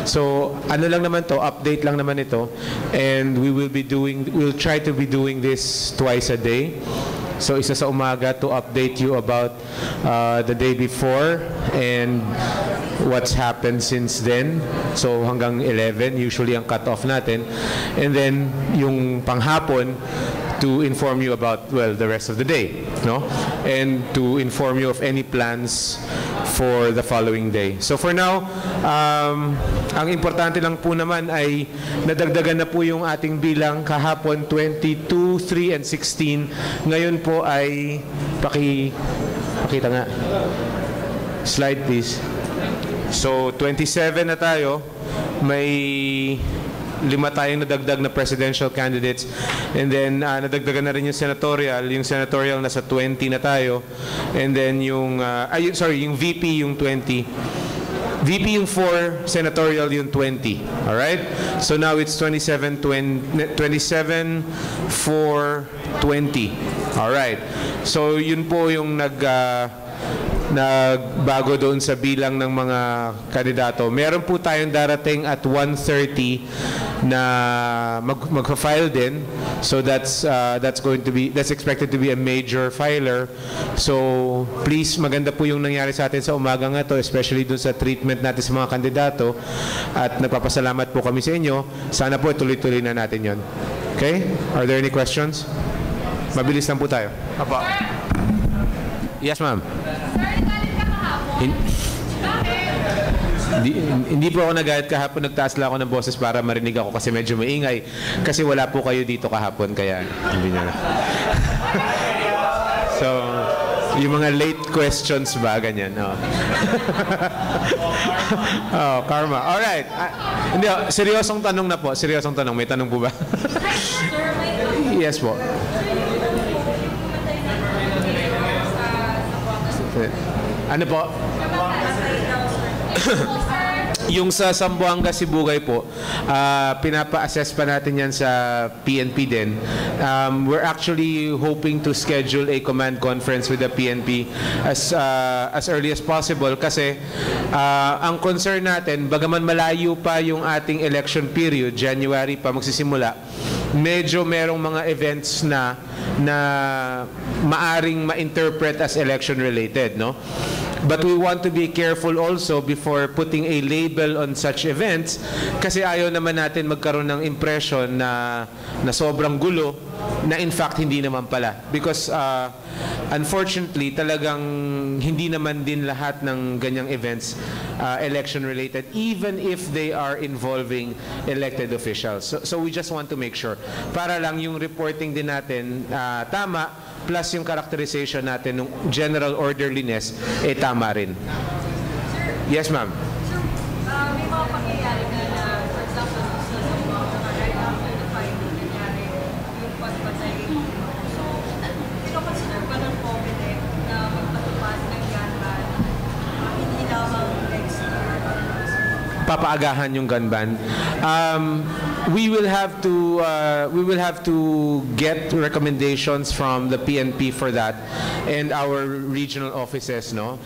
So, ano lang naman to, update lang naman ito. And we'll try to be doing this twice a day. So, isa sa umaga to update you about the day before and what's happened since then. So, hanggang 11, usually ang cut-off natin. And then, yung panghapon, to inform you about, well, the rest of the day, no? And to inform you of any plans for the following day. So for now, ang importante lang po naman ay nadagdagan na po yung ating bilang kahapon 22, 3, and 16. Ngayon po ay pakita nga. Slide please. So 27 na tayo. May 5 tayong nadagdag na presidential candidates, and then nadagdagan na rin yung senatorial nasa 20 na tayo, and then yung VP yung 20, VP yung 4, senatorial yung 20. Alright? So now it's 27, 4, 20. Alright. So yun po yung nagbago doon sa bilang ng mga kandidato. Meron po tayong darating at 1:30 na magfa-file din. So that's expected to be a major filer. So please, maganda po yung nangyari sa atin sa umaga nga to, especially doon sa treatment natin sa mga kandidato. At nagpapasalamat po kami sa inyo. Sana po tuloy-tuloy na natin yon. Okay? Are there any questions? Mabilis lang po tayo. Apa. Yes, ma'am. Hindi po ako nagalit kahapon, nagtaas lang ako ng boses para marinig ako kasi medyo maingay. Kasi wala po kayo dito kahapon, kaya hindi na. So, yung mga late questions ba, ganyan. Oh. Oh, karma. Alright. Hindi, seryosong tanong na po. Seryosong tanong. May tanong po ba? Yes po. Ano po? Yung sa Zamboanga, Sibugay po, pinapa-assess pa natin yan sa PNP din. We're actually hoping to schedule a command conference with the PNP as early as possible kasi ang concern natin, bagaman malayo pa yung ating election period, January pa magsisimula, medyo merong mga events na maaring ma-interpret as election-related, no? But we want to be careful also before putting a label on such events kasi ayaw naman natin magkaroon ng impression na sobrang gulo na in fact hindi naman pala. Because unfortunately, talagang hindi naman din lahat ng ganyang events election-related even if they are involving elected officials. So we just want to make sure. Para lang yung reporting din natin tama, plus yung characterization natin ng general orderliness, tama rin. Yes, ma'am. Sir, may mga pangyayari na, for example, right after the fighting nangyari, yung pagpatay. So, pinoconsider ba ng COMELEC na magpatupad ng gun ban? Hindi lamang next year? Papaagahan yung gun ban. We will have to get recommendations from the PNP for that and our regional offices, no.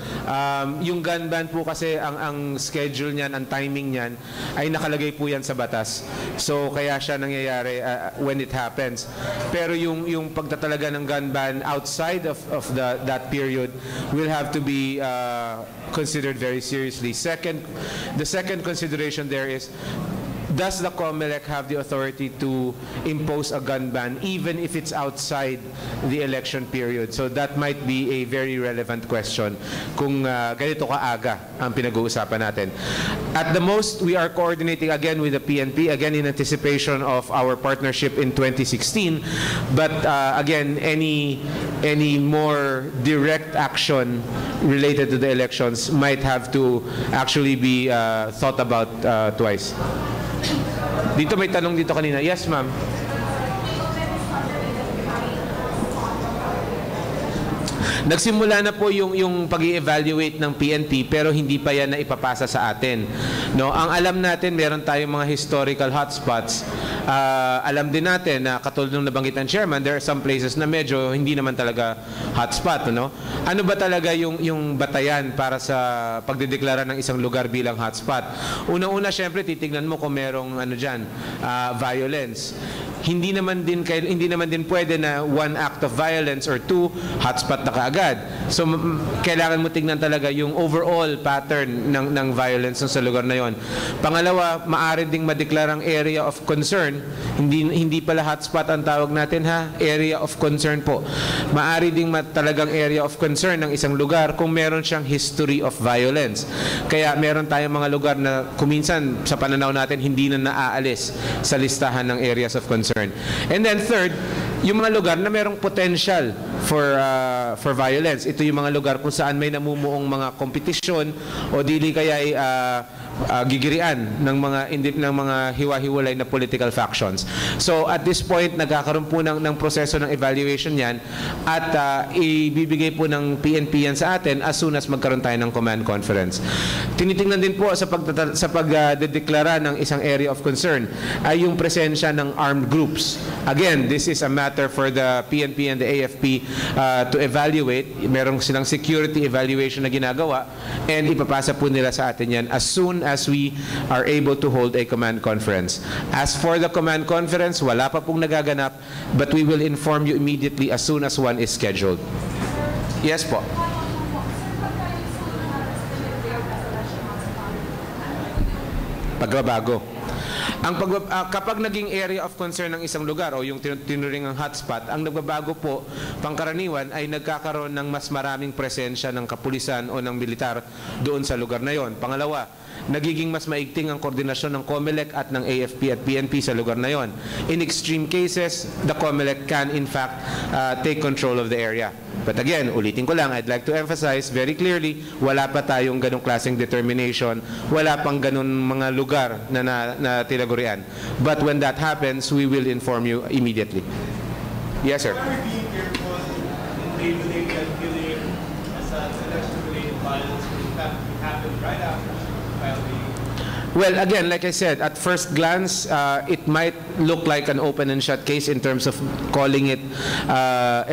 Yung gun ban po kasi ang schedule niyan, ang timing niyan ay nakalagay po yan sa batas. So kaya siya nangyayari when it happens. Pero yung pagtatalaga ng gun ban outside of that period will have to be considered very seriously. The second consideration there is, does the COMELEC have the authority to impose a gun ban even if it's outside the election period? So that might be a very relevant question kung ganito kaaga ang pinag-uusapan natin. At the most, we are coordinating again with the PNP, again in anticipation of our partnership in 2016. But again, any more direct action related to the elections might have to actually be thought about twice. Dito may tanong dito kanina. Yes, ma'am. Nagsimula na po yung pag-i-evaluate ng PNP pero hindi pa yan na ipapasa sa atin. No, ang alam natin, meron tayong mga historical hotspots. Alam din natin na katulad ng nabanggit ng chairman, there are some places na medyo hindi naman talaga hotspot, no? Ano ba talaga yung batayan para sa pagdedeklara ng isang lugar bilang hotspot? Una-una, syempre titignan mo kung merong violence. Hindi naman din pwede na one act of violence or two hotspot na kaagad. So kailangan mo tingnan talaga yung overall pattern ng violence sa lugar na yon. Pangalawa, maaari ding madeklarang area of concern. Hindi pala hotspot ang tawag natin, ha, area of concern po. Maaari ding talagang area of concern ng isang lugar kung meron siyang history of violence. Kaya meron tayong mga lugar na kuminsan sa pananaw natin hindi na naaalis sa listahan ng areas of concern. And then third, yung mga lugar na merong potential for violence. Ito yung mga lugar kung saan may namumuong mga kompetisyon o dili kaya ay gigirian ng mga hiwa-hiwalay na political factions. So at this point, nagkakaroon po ng proseso ng evaluation yan at ibibigay po ng PNP yan sa atin as soon as magkaroon tayo ng command conference. Tinitingnan din po sa pagdedeklara ng isang area of concern ay yung presensya ng armed groups. Again, this is a matter for the PNP and the AFP to evaluate. Merong silang security evaluation na ginagawa and ipapasa po nila sa atin yan as soon as we are able to hold a command conference. As for the command conference, wala pa pong nagaganap, but we will inform you immediately as soon as one is scheduled. Yes po. Pagbabago. Kapag naging area of concern ng isang lugar o yung tinuring ang hotspot, ang nagbabago po, pangkaraniwan, ay nagkakaroon ng mas maraming presensya ng kapulisan o ng militar doon sa lugar na yon. Pangalawa, nagiging mas maigting ang koordinasyon ng COMELEC at ng AFP at PNP sa lugar na yon. In extreme cases, the COMELEC can in fact take control of the area. But again, ulitin ko lang, I'd like to emphasize very clearly, wala pa tayong ganong klaseng determination, wala pang ganon mga lugar na tinagurian. But when that happens, we will inform you immediately. Yes, sir. Are we being careful in labeling and killing as an election-related violence when in fact it happened right after the filing? Well, again, like I said, at first glance, it might look like an open and shut case in terms of calling it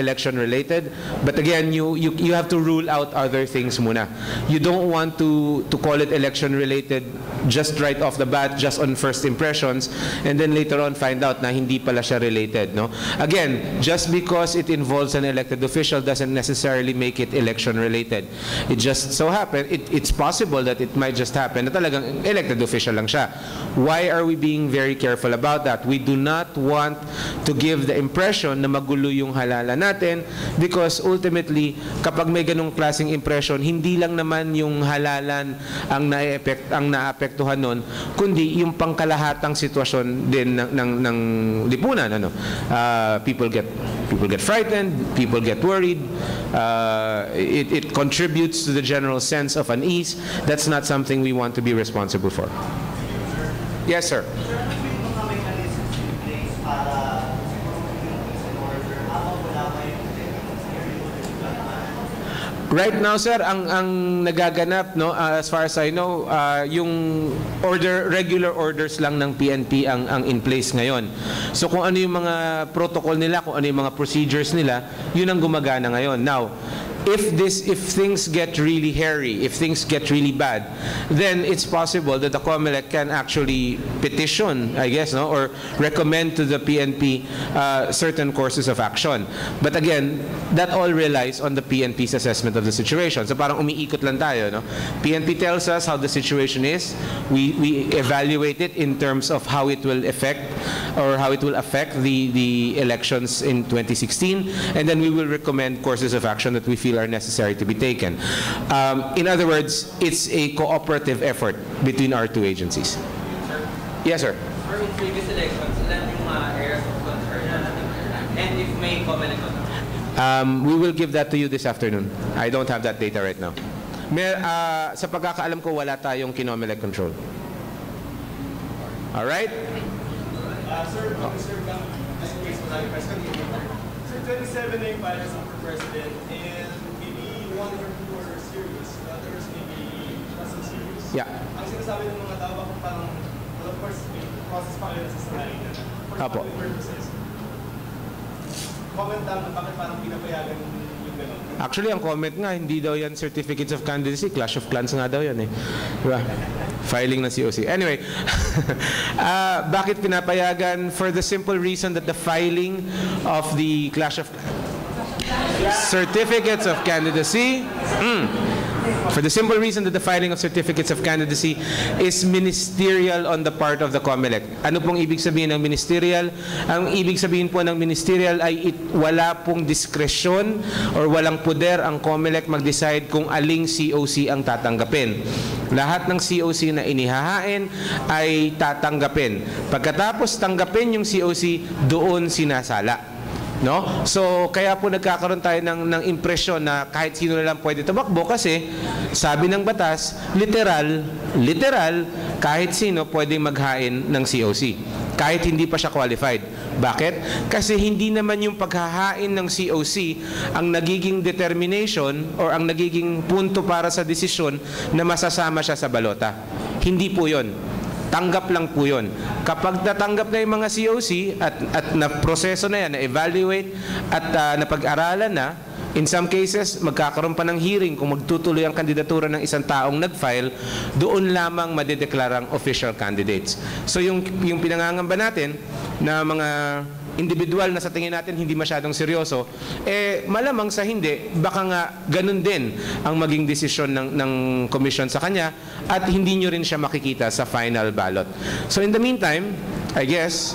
election-related. But again, you have to rule out other things muna. You don't want to call it election-related just right off the bat, just on first impressions, and then later on find out na hindi pala siya related. No? Again, just because it involves an elected official doesn't necessarily make it election-related. It just so happen, it's possible that it might just happen na talagang elected official lang siya. Why are we being very careful about that? We do not want to give the impression na magulo yung halalan natin because ultimately, kapag may ganong klaseng impression, hindi lang naman yung halalan ang naapektuhan nun, kundi yung pangkalahatang sitwasyon din ng lipunan. People get frightened, people get worried. It contributes to the general sense of unease. That's not something we want to be responsible for. Yes, sir. Right now, sir, ang nagaganap, no, as far as I know, yung regular orders lang ng PNP ang in place ngayon. So kung ano yung mga protocol nila, kung ano yung mga procedures nila, yun ang gumagana ngayon. Now, if things get really hairy, if things get really bad, then it's possible that the COMELEC can actually petition, I guess, no, or recommend to the PNP certain courses of action. But again, that all relies on the PNP's assessment of the situation. So parang umiikot lang tayo, no? PNP tells us how the situation is. We evaluate it in terms of how it will affect the elections in 2016, and then we will recommend courses of action that we feel are necessary to be taken. In other words, it's a cooperative effort between our two agencies. Yes, sir. For in previous elections, ilan yung areas of concern and if may comment on We will give that to you this afternoon. I don't have that data right now. Sa pagkakaalam ko, wala tayong kinomelec control. All right? Sir, just in case wala yung question, Sir, 27 na yung violence for president, and maybe one or two are serious, others maybe not so serious. Yeah. ang sinasabi ng mga tao, bakit parang, well, of course, may process pa kayo nasasanay na for Apo. public purposes. Comment down na bakit parang pinapayagan yung gano'n. Actually, ang comment nga, hindi daw yan certificates of candidacy. Clash of Clans nga daw yan eh. Diba? Filing ng COC. Anyway, bakit pinapayagan? For the simple reason that the filing of the Clash of certificates of candidacy, for the simple reason that the filing of certificates of candidacy is ministerial on the part of the COMELEC. Ano pong ibig sabihin ng ministerial? Ang ibig sabihin po ng ministerial ay wala pong diskresyon or walang poder ang COMELEC mag-decide kung aling COC ang tatanggapin. Lahat ng COC na inihahain ay tatanggapin. Pagkatapos tanggapin yung COC, doon sinasala. No? So, kaya po nagkakaroon tayo ng impresyon na kahit sino na lang pwede tumakbo kasi sabi ng batas, literal, kahit sino pwede maghain ng COC. Kahit hindi pa siya qualified. Bakit? Kasi hindi naman yung paghahain ng COC ang nagiging determination or ang nagiging punto para sa desisyon na masasama siya sa balota. Hindi po yun. Tanggap lang po yun. Kapag natanggap na yung mga COC at na-proseso na yan, na-evaluate at napag-aralan na, in some cases, magkakaroon pa ng hearing kung magtutuloy ang kandidatura ng isang taong nag-file, doon lamang madideklarang official candidates. So yung pinangangamba natin na mga individual na sa tingin natin hindi masyadong seryoso, malamang sa hindi, baka nga ganun din ang maging desisyon ng commission sa kanya at hindi nyo rin siya makikita sa final ballot. So in the meantime, I guess,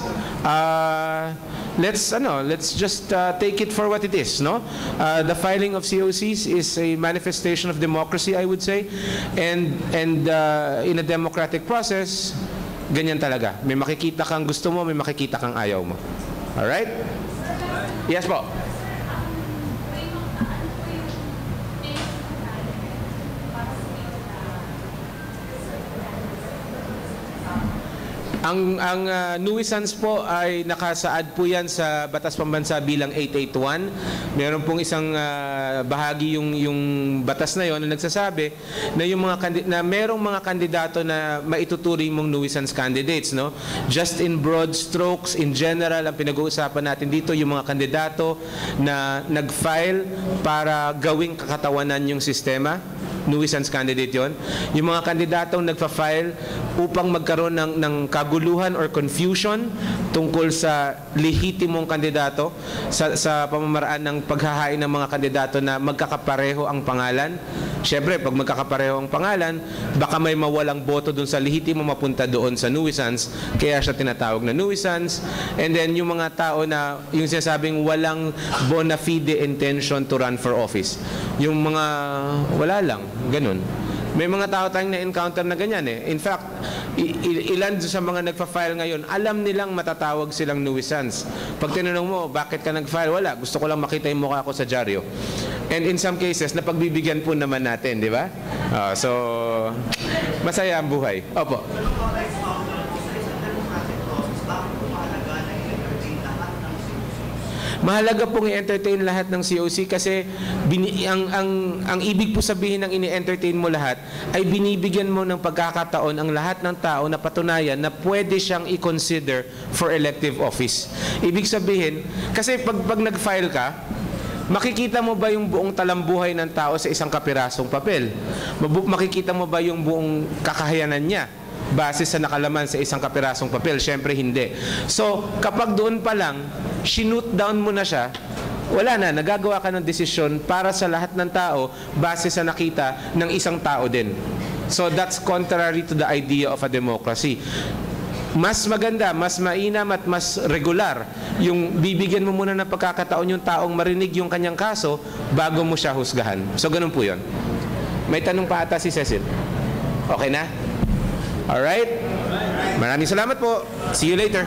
let's just take it for what it is, no? The filing of COCs is a manifestation of democracy, I would say, and in a democratic process, ganyan talaga. May makikita kang gusto mo, may makikita kang ayaw mo. All right? Yes po. Ang nuisance po ay nakasaad po yan sa Batas Pambansa bilang 881. Meron pong isang bahagi yung batas na yon na nagsasabi na yung na merong mga kandidato na maituturing mong nuisance candidates, no? Just in broad strokes, in general, ang pinag-uusapan natin dito yung mga kandidato na nag-file para gawing kakatawanan yung sistema. Nuisance candidate yon. Yung mga kandidatong nagfa-file upang magkaroon ng kaguluhan or confusion tungkol sa lehitimong kandidato sa pamamaraan ng paghahain ng mga kandidato na magkakapareho ang pangalan. Siyempre, pag magkakapareho ang pangalan, baka may mawalang boto dun sa lehitimo mapunta doon sa nuisance, kaya siya tinatawag na nuisance. And then yung mga tao na yung sinasabing walang bona fide intention to run for office. Yung mga wala lang, ganun. May mga tao tayong na-encounter na ganyan eh. In fact, ilan sa mga nagpa-file ngayon, alam nilang matatawag silang nuisance. Pag tinanong mo, bakit ka nag-file? Wala, gusto ko lang makita yung mukha ko sa dyaryo. And in some cases, napagbibigyan po naman natin, di ba? So, masaya ang buhay. Opo. Mahalaga pong i-entertain lahat ng COC kasi ang ibig po sabihin ng ini-entertain mo lahat ay binibigyan mo ng pagkakataon ang lahat ng tao na patunayan na pwede siyang i-consider for elective office. Ibig sabihin, kasi pag nag-file ka, makikita mo ba yung buong talambuhay ng tao sa isang kapirasong papel? Makikita mo ba yung buong kakayanan niya base sa nakalaman sa isang kapirasong papel? Siyempre hindi. So, kapag doon pa lang, shoot down mo na siya, wala na, nagagawa ka ng desisyon para sa lahat ng tao base sa nakita ng isang tao din. So, that's contrary to the idea of a democracy. Mas maganda, mas mainam at mas regular yung bibigyan mo muna ng pagkakataon yung taong marinig yung kanyang kaso bago mo siya husgahan. So, ganun po yun. May tanong pa ata si Cecil. Okay na? Alright? Maraming salamat po. See you later.